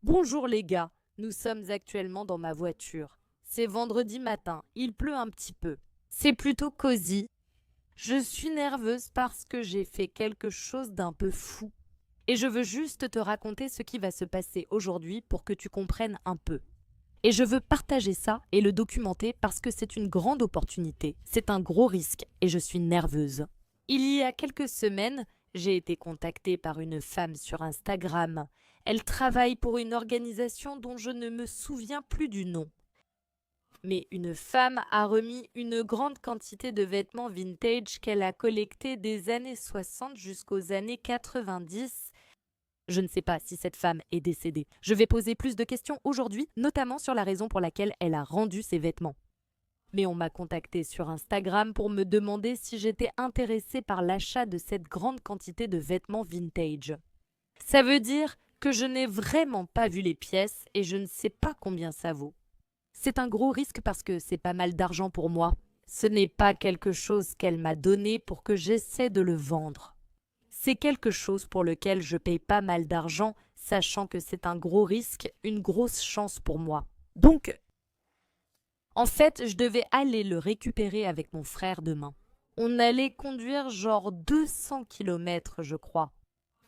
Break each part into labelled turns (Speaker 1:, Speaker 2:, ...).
Speaker 1: Bonjour les gars, nous sommes actuellement dans ma voiture. C'est vendredi matin, il pleut un petit peu. C'est plutôt cosy. Je suis nerveuse parce que j'ai fait quelque chose d'un peu fou. Et je veux juste te raconter ce qui va se passer aujourd'hui pour que tu comprennes un peu. Et je veux partager ça et le documenter parce que c'est une grande opportunité. C'est un gros risque et je suis nerveuse. Il y a quelques semaines, j'ai été contactée par une femme sur Instagram. Elle travaille pour une organisation dont je ne me souviens plus du nom. Mais une femme a remis une grande quantité de vêtements vintage qu'elle a collectés des années 60 jusqu'aux années 90. Je ne sais pas si cette femme est décédée. Je vais poser plus de questions aujourd'hui, notamment sur la raison pour laquelle elle a rendu ses vêtements. Mais on m'a contacté sur Instagram pour me demander si j'étais intéressée par l'achat de cette grande quantité de vêtements vintage. Ça veut dire que je n'ai vraiment pas vu les pièces et je ne sais pas combien ça vaut. C'est un gros risque parce que c'est pas mal d'argent pour moi. Ce n'est pas quelque chose qu'elle m'a donné pour que j'essaie de le vendre. C'est quelque chose pour lequel je paye pas mal d'argent, sachant que c'est un gros risque, une grosse chance pour moi. Donc, en fait, je devais aller le récupérer avec mon frère demain. On allait conduire genre 200 kilomètres, je crois.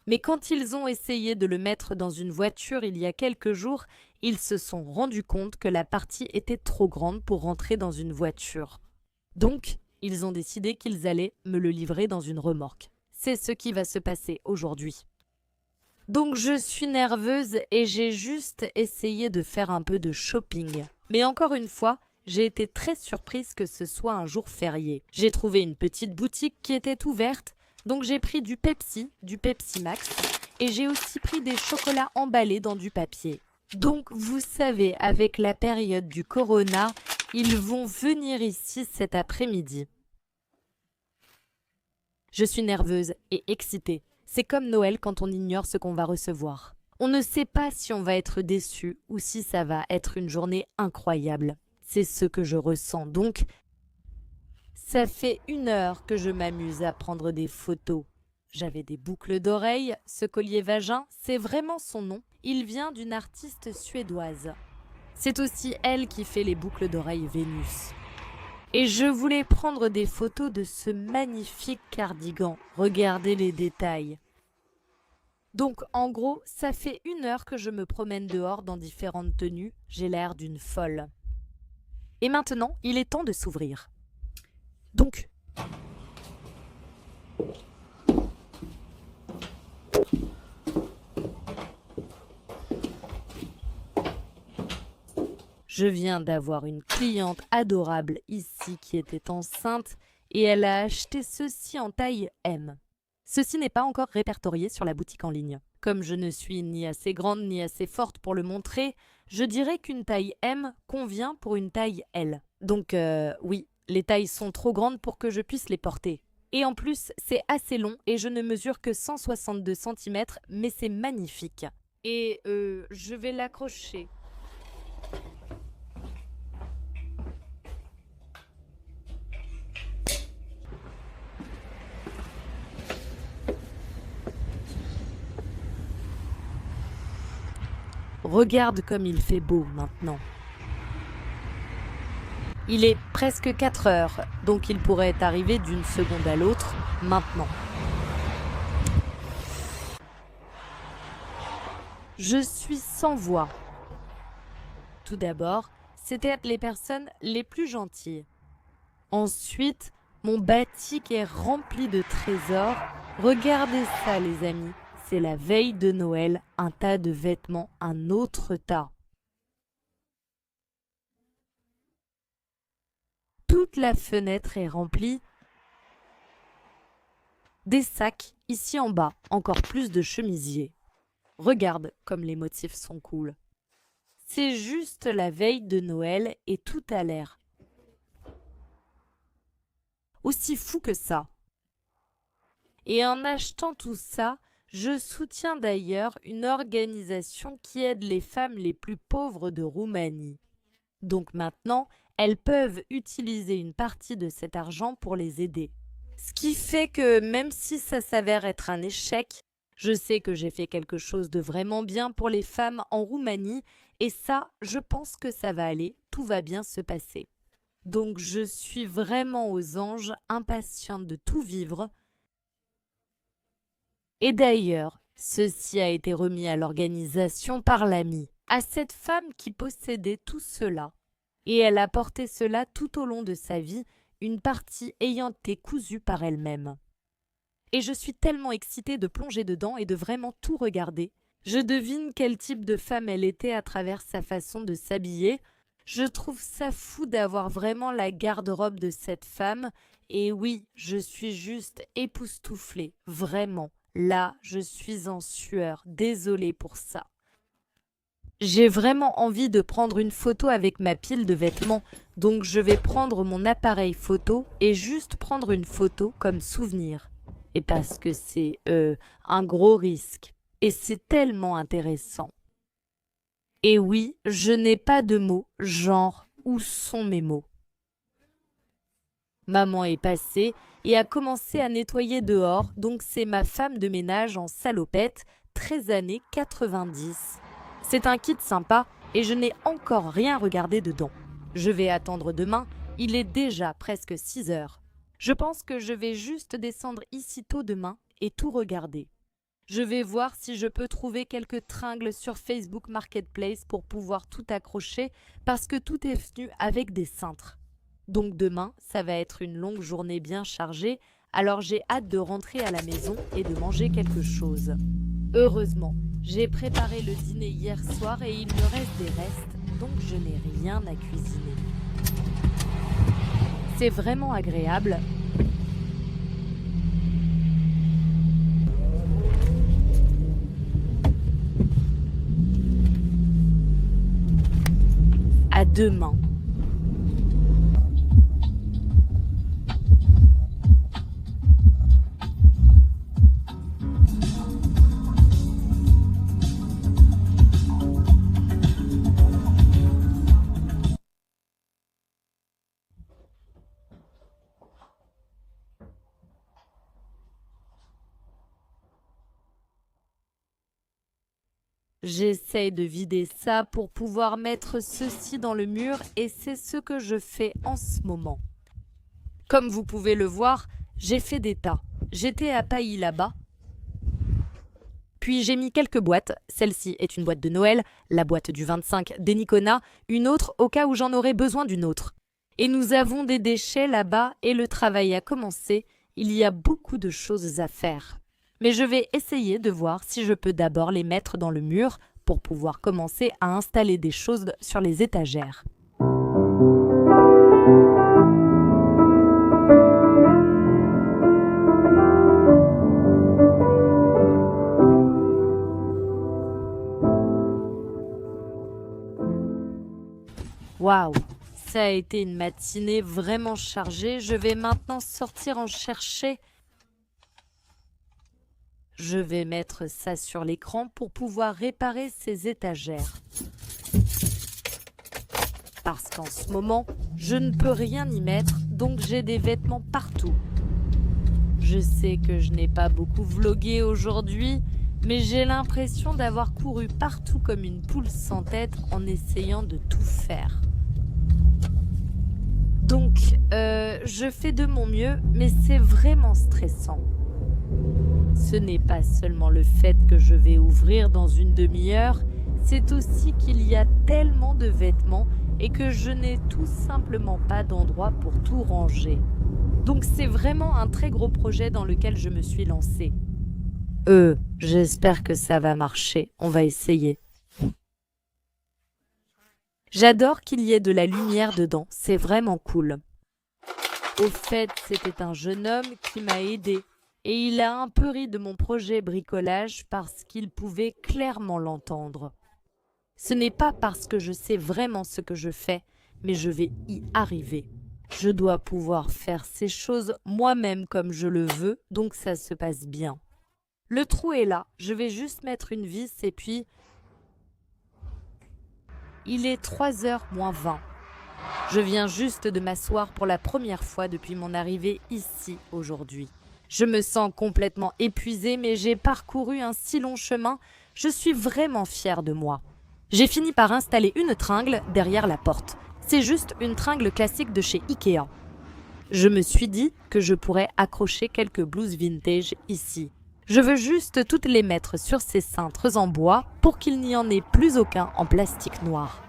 Speaker 1: Mais quand ils ont essayé de le mettre dans une voiture il y a quelques jours, ils se sont rendus compte que la partie était trop grande pour rentrer dans une voiture. Donc, ils ont décidé qu'ils allaient me le livrer dans une remorque. C'est ce qui va se passer aujourd'hui. Donc je suis nerveuse et j'ai juste essayé de faire un peu de shopping. Mais encore une fois, j'ai été très surprise que ce soit un jour férié. J'ai trouvé une petite boutique qui était ouverte, donc j'ai pris du Pepsi Max, et j'ai aussi pris des chocolats emballés dans du papier. Donc vous savez, avec la période du corona, ils vont venir ici cet après-midi. Je suis nerveuse et excitée. C'est comme Noël quand on ignore ce qu'on va recevoir. On ne sait pas si on va être déçu ou si ça va être une journée incroyable. C'est ce que je ressens donc. Ça fait 1 heure que je m'amuse à prendre des photos. J'avais des boucles d'oreilles, ce collier vagin, c'est vraiment son nom. Il vient d'une artiste suédoise. C'est aussi elle qui fait les boucles d'oreilles Vénus. Et je voulais prendre des photos de ce magnifique cardigan. Regardez les détails. Donc en gros, ça fait 1 heure que je me promène dehors dans différentes tenues. J'ai l'air d'une folle. Et maintenant, il est temps de s'ouvrir. Donc, je viens d'avoir une cliente adorable ici qui était enceinte et elle a acheté ceci en taille M. Ceci n'est pas encore répertorié sur la boutique en ligne. Comme je ne suis ni assez grande ni assez forte pour le montrer, je dirais qu'une taille M convient pour une taille L. Donc oui, les tailles sont trop grandes pour que je puisse les porter. Et en plus, c'est assez long et je ne mesure que 162 cm, mais c'est magnifique. Et je vais l'accrocher. Regarde comme il fait beau maintenant. Il est presque 4 heures, donc il pourrait arriver d'une seconde à l'autre, maintenant. Je suis sans voix. Tout d'abord, c'était les personnes les plus gentilles. Ensuite, mon batik est rempli de trésors. Regardez ça, les amis. C'est la veille de Noël, un tas de vêtements, un autre tas. Toute la fenêtre est remplie. Des sacs, ici en bas, encore plus de chemisiers. Regarde comme les motifs sont cool. C'est juste la veille de Noël et tout a l'air aussi fou que ça. Et en achetant tout ça, je soutiens d'ailleurs une organisation qui aide les femmes les plus pauvres de Roumanie. Donc maintenant, elles peuvent utiliser une partie de cet argent pour les aider. Ce qui fait que même si ça s'avère être un échec, Je sais que j'ai fait quelque chose de vraiment bien pour les femmes en Roumanie et ça, je pense que ça va aller, tout va bien se passer. Donc je suis vraiment aux anges, impatiente de tout vivre. Et d'ailleurs, ceci a été remis à l'organisation par l'ami, à cette femme qui possédait tout cela. Et elle a porté cela tout au long de sa vie, une partie ayant été cousue par elle-même. Et je suis tellement excitée de plonger dedans et de vraiment tout regarder. Je devine quel type de femme elle était à travers sa façon de s'habiller. Je trouve ça fou d'avoir vraiment la garde-robe de cette femme. Et oui, je suis juste époustouflée, vraiment. Là, je suis en sueur, désolée pour ça. J'ai vraiment envie de prendre une photo avec ma pile de vêtements, donc je vais prendre mon appareil photo et juste prendre une photo comme souvenir. Et parce que c'est un gros risque. Et c'est tellement intéressant. Et oui, je n'ai pas de mots, genre, où sont mes mots? Maman est passée et a commencé à nettoyer dehors, donc c'est ma femme de ménage en salopette, 13 années 90. C'est un kit sympa et je n'ai encore rien regardé dedans. Je vais attendre demain, il est déjà presque 6 heures. Je pense que je vais juste descendre ici tôt demain et tout regarder. Je vais voir si je peux trouver quelques tringles sur Facebook Marketplace pour pouvoir tout accrocher parce que tout est venu avec des cintres. Donc demain, ça va être une longue journée bien chargée, alors j'ai hâte de rentrer à la maison et de manger quelque chose. Heureusement, j'ai préparé le dîner hier soir et il me reste des restes, donc je n'ai rien à cuisiner. C'est vraiment agréable. À demain. J'essaye de vider ça pour pouvoir mettre ceci dans le mur et c'est ce que je fais en ce moment. Comme vous pouvez le voir, j'ai fait des tas. J'étais à Pailly là-bas. Puis j'ai mis quelques boîtes. Celle-ci est une boîte de Noël, la boîte du 25 d'Enikona, une autre au cas où j'en aurais besoin d'une autre. Et nous avons des déchets là-bas et le travail a commencé. Il y a beaucoup de choses à faire. Mais je vais essayer de voir si je peux d'abord les mettre dans le mur pour pouvoir commencer à installer des choses sur les étagères. Waouh, ça a été une matinée vraiment chargée. Je vais maintenant sortir en chercher. Je vais mettre ça sur l'écran pour pouvoir réparer ces étagères. Parce qu'en ce moment, je ne peux rien y mettre, donc j'ai des vêtements partout. Je sais que je n'ai pas beaucoup vlogué aujourd'hui, mais j'ai l'impression d'avoir couru partout comme une poule sans tête en essayant de tout faire. Donc, je fais de mon mieux, mais c'est vraiment stressant. Ce n'est pas seulement le fait que je vais ouvrir dans une demi-heure, c'est aussi qu'il y a tellement de vêtements et que je n'ai tout simplement pas d'endroit pour tout ranger. Donc c'est vraiment un très gros projet dans lequel je me suis lancée. J'espère que ça va marcher, on va essayer. J'adore qu'il y ait de la lumière dedans, c'est vraiment cool. Au fait, c'était un jeune homme qui m'a aidée. Et il a un peu ri de mon projet bricolage parce qu'il pouvait clairement l'entendre. Ce n'est pas parce que je sais vraiment ce que je fais, mais je vais y arriver. Je dois pouvoir faire ces choses moi-même comme je le veux, donc ça se passe bien. Le trou est là, je vais juste mettre une vis et puis... Il est 3h moins 20. Je viens juste de m'asseoir pour la première fois depuis mon arrivée ici aujourd'hui. Je me sens complètement épuisée, mais j'ai parcouru un si long chemin, je suis vraiment fière de moi. J'ai fini par installer une tringle derrière la porte. C'est juste une tringle classique de chez Ikea. Je me suis dit que je pourrais accrocher quelques blouses vintage ici. Je veux juste toutes les mettre sur ces cintres en bois pour qu'il n'y en ait plus aucun en plastique noir.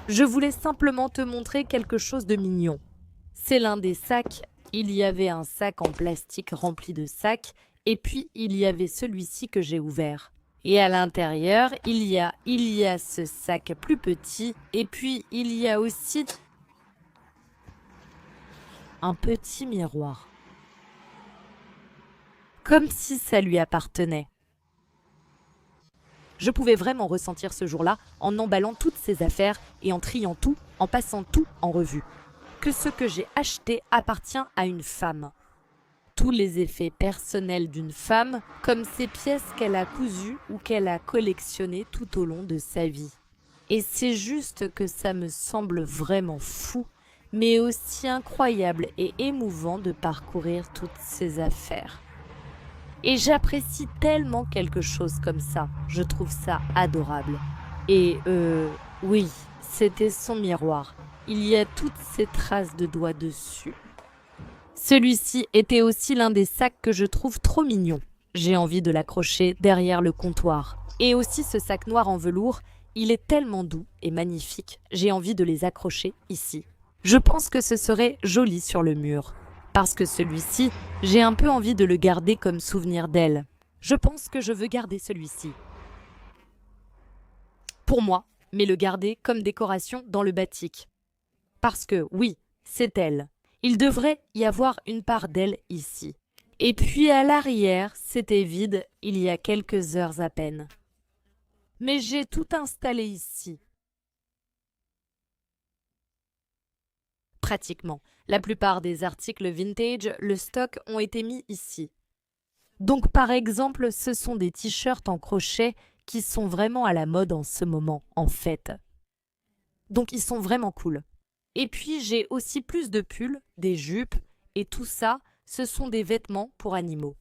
Speaker 1: Je voulais simplement te montrer quelque chose de mignon. C'est l'un des sacs. Il y avait un sac en plastique rempli de sacs et puis il y avait celui-ci que j'ai ouvert. Et à l'intérieur, il y a ce sac plus petit et puis il y a aussi un petit miroir. Comme si ça lui appartenait. Je pouvais vraiment ressentir ce jour-là en emballant toutes ces affaires et en triant tout, en passant tout en revue. Que ce que j'ai acheté appartient à une femme. Tous les effets personnels d'une femme, comme ces pièces qu'elle a cousues ou qu'elle a collectionnées tout au long de sa vie. Et c'est juste que ça me semble vraiment fou, mais aussi incroyable et émouvant de parcourir toutes ces affaires. Et j'apprécie tellement quelque chose comme ça, je trouve ça adorable. Et oui, c'était son miroir. Il y a toutes ces traces de doigts dessus. Celui-ci était aussi l'un des sacs que je trouve trop mignon. J'ai envie de l'accrocher derrière le comptoir. Et aussi ce sac noir en velours, il est tellement doux et magnifique, j'ai envie de les accrocher ici. Je pense que ce serait joli sur le mur. Parce que celui-ci, j'ai un peu envie de le garder comme souvenir d'elle. Je pense que je veux garder celui-ci. Pour moi, mais le garder comme décoration dans le batik. Parce que, oui, c'est elle. Il devrait y avoir une part d'elle ici. Et puis à l'arrière, c'était vide il y a quelques heures à peine. Mais j'ai tout installé ici. Pratiquement. La plupart des articles vintage, le stock, ont été mis ici. Donc par exemple, ce sont des t-shirts en crochet qui sont vraiment à la mode en ce moment, en fait. Donc ils sont vraiment cool. Et puis j'ai aussi plus de pulls, des jupes, et tout ça, ce sont des vêtements pour animaux.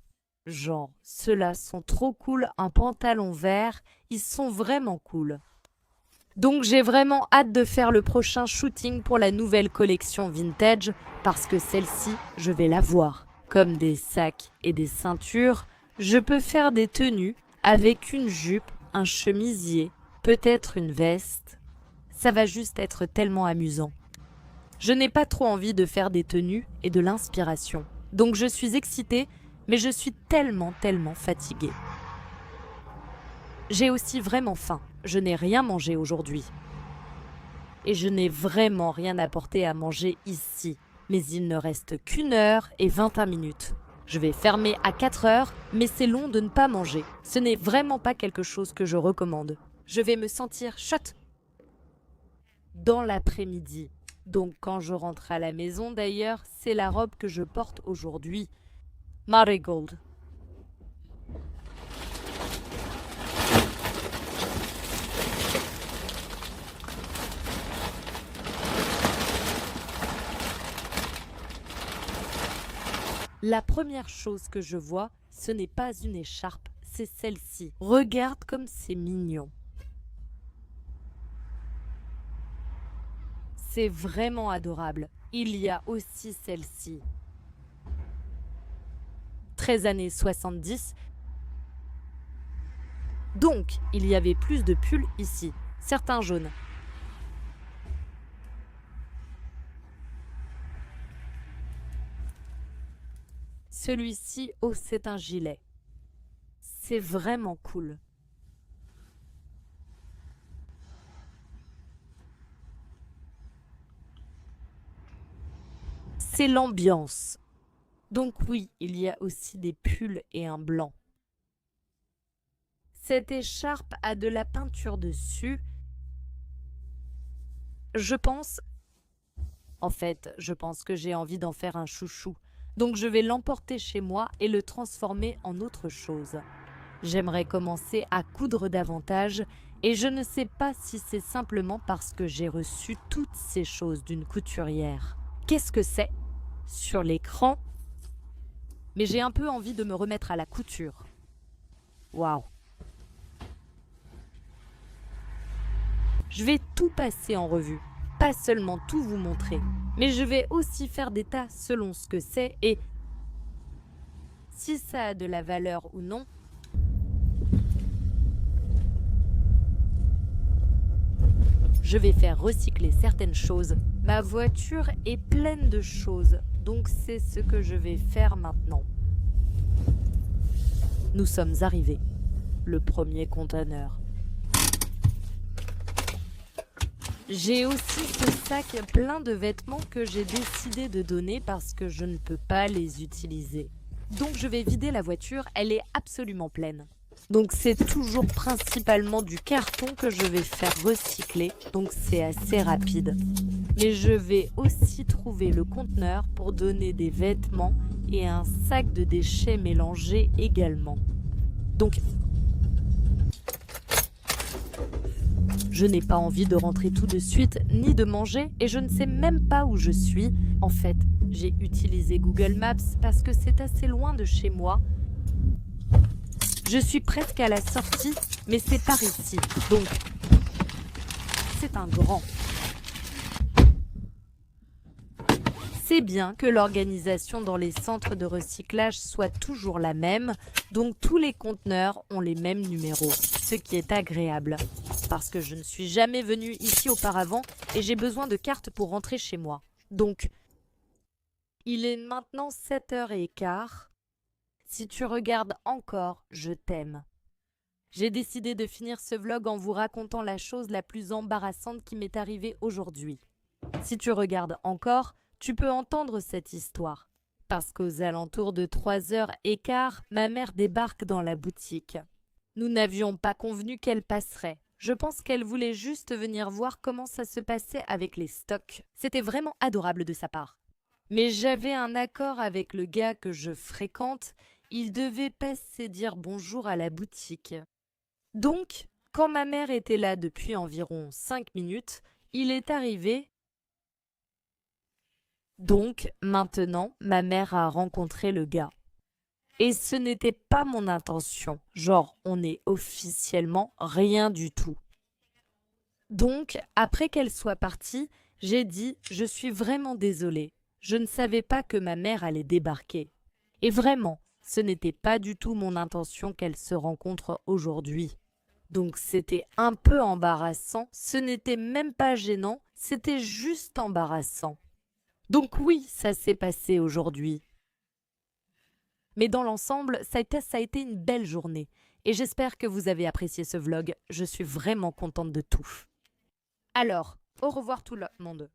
Speaker 1: Genre, ceux-là sont trop cool, un pantalon vert, ils sont vraiment cool. Donc j'ai vraiment hâte de faire le prochain shooting pour la nouvelle collection vintage parce que celle-ci, je vais la voir. Comme des sacs et des ceintures, je peux faire des tenues avec une jupe, un chemisier, peut-être une veste. Ça va juste être tellement amusant. Je n'ai pas trop envie de faire des tenues et de l'inspiration. Donc je suis excitée, mais je suis tellement fatiguée. J'ai aussi vraiment faim. Je n'ai rien mangé aujourd'hui. Et je n'ai vraiment rien apporté à manger ici. Mais il ne reste qu'1 heure et 21 minutes. Je vais fermer à 4 heures, mais c'est long de ne pas manger. Ce n'est vraiment pas quelque chose que je recommande. Je vais me sentir chouette dans l'après-midi. Donc quand je rentre à la maison d'ailleurs, c'est la robe que je porte aujourd'hui. Marigold. La première chose que je vois, ce n'est pas une écharpe, c'est celle-ci. Regarde comme c'est mignon. C'est vraiment adorable. Il y a aussi celle-ci. 13 années 70. Donc, il y avait plus de pulls ici, certains jaunes. Celui-ci, oh, c'est un gilet. C'est vraiment cool. C'est l'ambiance. Donc oui, il y a aussi des pulls et un blanc. Cette écharpe a de la peinture dessus. Je pense que j'ai envie d'en faire un chouchou. Donc je vais l'emporter chez moi et le transformer en autre chose. J'aimerais commencer à coudre davantage et je ne sais pas si c'est simplement parce que j'ai reçu toutes ces choses d'une couturière. Qu'est-ce que c'est? Sur l'écran, mais j'ai un peu envie de me remettre à la couture. Waouh! Je vais tout passer en revue, pas seulement tout vous montrer, mais je vais aussi faire des tas selon ce que c'est et si ça a de la valeur ou non. Je vais faire recycler certaines choses. Ma voiture est pleine de choses, donc c'est ce que je vais faire maintenant. Nous sommes arrivés. Le premier conteneur. J'ai aussi ce sac plein de vêtements que j'ai décidé de donner parce que je ne peux pas les utiliser. Donc je vais vider la voiture, elle est absolument pleine. Donc c'est toujours principalement du carton que je vais faire recycler, donc c'est assez rapide. Mais je vais aussi trouver le conteneur pour donner des vêtements et un sac de déchets mélangés également. Donc je n'ai pas envie de rentrer tout de suite, ni de manger, et je ne sais même pas où je suis. En fait, j'ai utilisé Google Maps parce que c'est assez loin de chez moi. Je suis presque à la sortie, mais c'est par ici, donc c'est un grand. C'est bien que l'organisation dans les centres de recyclage soit toujours la même, donc tous les conteneurs ont les mêmes numéros, ce qui est agréable. Parce que je ne suis jamais venue ici auparavant et j'ai besoin de cartes pour rentrer chez moi. Donc, il est maintenant 7h15. Si tu regardes encore, je t'aime. J'ai décidé de finir ce vlog en vous racontant la chose la plus embarrassante qui m'est arrivée aujourd'hui. Si tu regardes encore, tu peux entendre cette histoire. Parce qu'aux alentours de 3h15, ma mère débarque dans la boutique. Nous n'avions pas convenu qu'elle passerait. Je pense qu'elle voulait juste venir voir comment ça se passait avec les stocks. C'était vraiment adorable de sa part. Mais j'avais un accord avec le gars que je fréquente. Il devait passer dire bonjour à la boutique. Donc, quand ma mère était là depuis environ 5 minutes, il est arrivé. Donc, maintenant, ma mère a rencontré le gars. Et ce n'était pas mon intention. Genre, on n'est officiellement rien du tout. Donc, après qu'elle soit partie, j'ai dit « Je suis vraiment désolée. Je ne savais pas que ma mère allait débarquer. » Et vraiment, ce n'était pas du tout mon intention qu'elle se rencontre aujourd'hui. Donc, c'était un peu embarrassant. Ce n'était même pas gênant, c'était juste embarrassant. Donc oui, ça s'est passé aujourd'hui. Mais dans l'ensemble, ça a été une belle journée. Et j'espère que vous avez apprécié ce vlog. Je suis vraiment contente de tout. Alors, au revoir tout le monde.